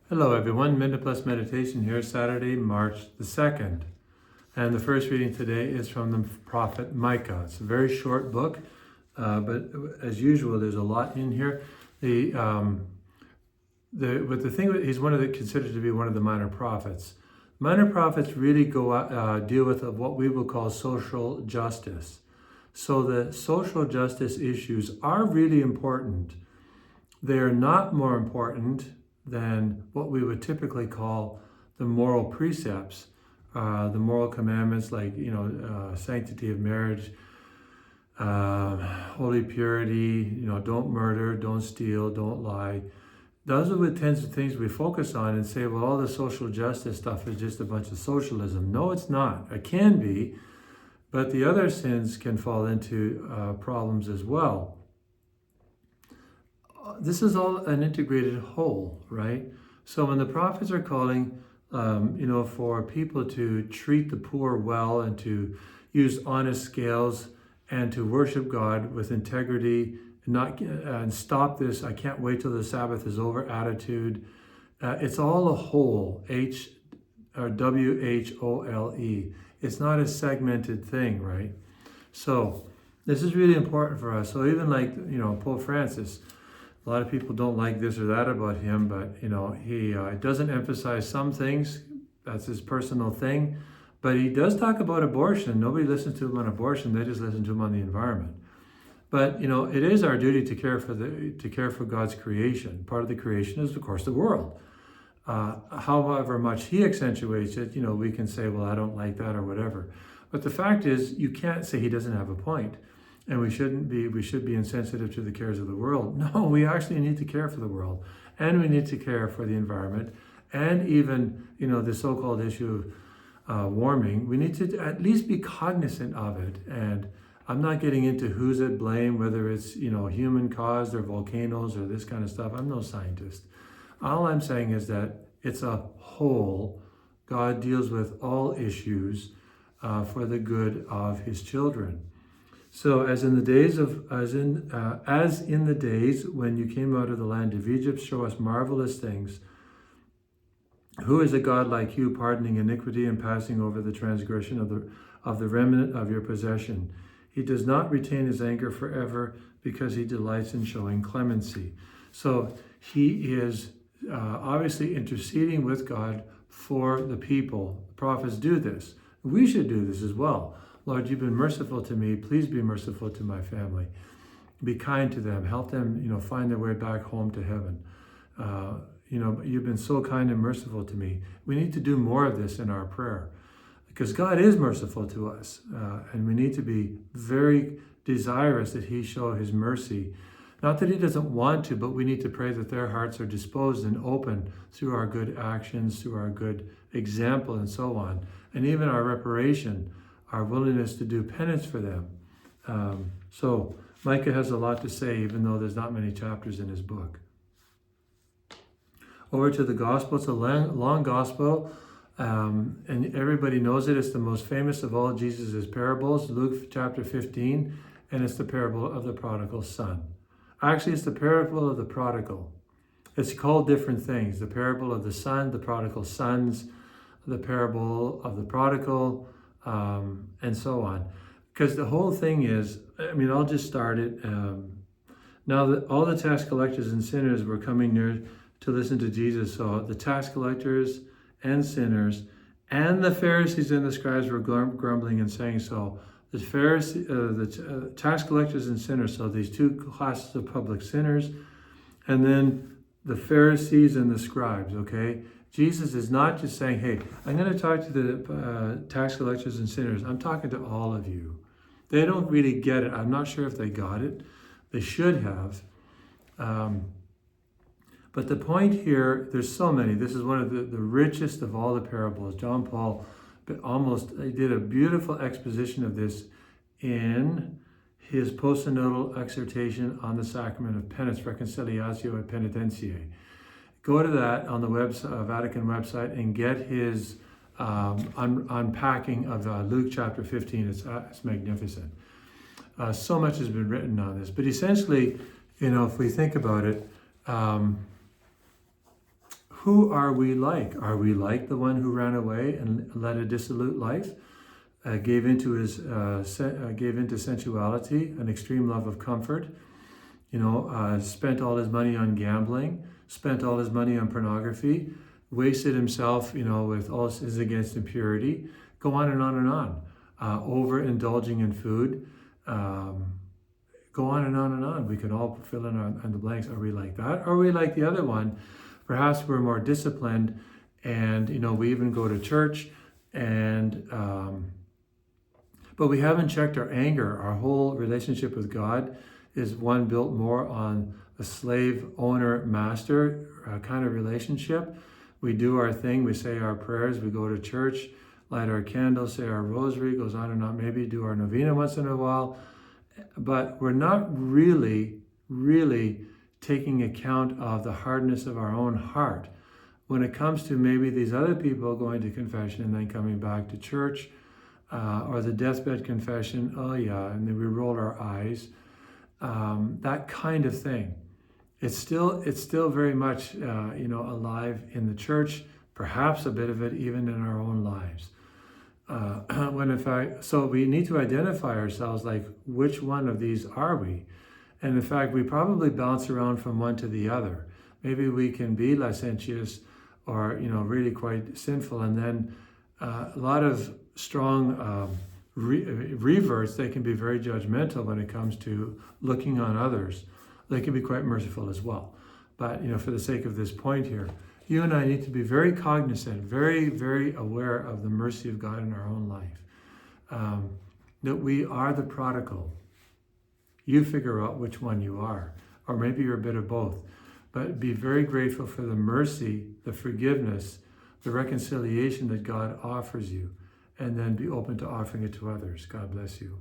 Hello everyone, Minute Plus Meditation here, Saturday, March the 2nd. And the first reading today is from the prophet Micah. It's a very short book, but as usual, there's a lot in here. He's considered to be one of the minor prophets. Minor prophets really deal with what we will call social justice. So the social justice issues are really important. They are not more important than what we would typically call the moral precepts, the moral commandments like, sanctity of marriage, holy purity, don't murder, don't steal, don't lie. Those are the kinds of things we focus on and say, well, all the social justice stuff is just a bunch of socialism. No, it's not. It can be, but the other sins can fall into problems as well. This is all an integrated whole, right? So when the prophets are calling, for people to treat the poor well and to use honest scales and to worship God with integrity and stop this "I can't wait till the Sabbath is over" attitude, it's all a whole, WHOLE. It's not a segmented thing, right? So this is really important for us. So even like Pope Francis. A lot of people don't like this or that about him, but he doesn't emphasize some things. That's his personal thing. But he does talk about abortion. Nobody listens to him on abortion. They just listen to him on the environment. But it is our duty to care for God's creation. Part of the creation is, of course, the world. However much he accentuates it, we can say, well, I don't like that or whatever. But the fact is, you can't say he doesn't have a point. And we should be insensitive to the cares of the world. No, we actually need to care for the world. And we need to care for the environment. And even, the so-called issue of warming, we need to at least be cognizant of it. And I'm not getting into who's at blame, whether it's, human caused or volcanoes or this kind of stuff. I'm no scientist. All I'm saying is that it's a whole. God deals with all issues for the good of his children. So as in the days when you came out of the land of Egypt, show us marvelous things. Who is a God like you, pardoning iniquity and passing over the transgression of the remnant of your possession? He does not retain his anger forever, because he delights in showing clemency. So he is obviously interceding with God for the people. The prophets do this. We should do this as well. Lord, you've been merciful to me. Please be merciful to my family. Be kind to them. Help them, find their way back home to heaven. You've been so kind and merciful to me. We need to do more of this in our prayer, because God is merciful to us. And we need to be very desirous that he show his mercy. Not that he doesn't want to, but we need to pray that their hearts are disposed and open through our good actions, through our good example, and so on. And even our reparation, our willingness to do penance for them. So Micah has a lot to say, even though there's not many chapters in his book. Over to the gospel. It's a long gospel, and everybody knows it. It's the most famous of all Jesus' parables, Luke chapter 15, and it's the parable of the prodigal son. Actually, it's the parable of the prodigal. It's called different things. The parable of the son, the prodigal sons, the parable of the prodigal, and so on. Because the whole thing is, I'll just start it. Now that all the tax collectors and sinners were coming near to listen to Jesus, so the tax collectors and sinners and the Pharisees and the scribes were grumbling and saying so. The tax collectors and sinners, so these two classes of public sinners, and then the Pharisees and the scribes, okay? Jesus is not just saying, hey, I'm going to talk to the tax collectors and sinners. I'm talking to all of you. They don't really get it. I'm not sure if they got it. They should have. But the point here, there's so many. This is one of the richest of all the parables. John Paul did a beautiful exposition of this in his post-synodal exhortation on the sacrament of penance, Reconciliatio et Penitentiae. Go to that on the Vatican website and get his unpacking of Luke chapter 15. It's magnificent. So much has been written on this. But essentially, if we think about it, who are we like? Are we like the one who ran away and led a dissolute life, gave into sensuality, an extreme love of comfort, spent all his money on gambling, spent all his money on pornography, wasted himself, with all his against impurity, go on and on and on, overindulging in food, go on and on and on. We can all fill in on the blanks. Are we like that? Are we like the other one? Perhaps we're more disciplined, and we even go to church, and but we haven't checked our anger. Our whole relationship with God is one built more on a slave, owner, master kind of relationship. We do our thing, we say our prayers, we go to church, light our candles, say our rosary, goes on and on, maybe do our novena once in a while, but we're not really taking account of the hardness of our own heart. When it comes to maybe these other people going to confession and then coming back to church, or the deathbed confession, oh yeah, and then we roll our eyes, that kind of thing. It's still very much alive in the church, perhaps a bit of it even in our own lives. When in fact, so we need to identify ourselves, like which one of these are we? And in fact, we probably bounce around from one to the other. Maybe we can be licentious or really quite sinful, and then a lot of strong reverts, they can be very judgmental when it comes to looking on others. They can be quite merciful as well. But for the sake of this point here, you and I need to be very cognizant, very, very aware of the mercy of God in our own life. That we are the prodigal. You figure out which one you are, or maybe you're a bit of both. But be very grateful for the mercy, the forgiveness, the reconciliation that God offers you, and then be open to offering it to others. God bless you.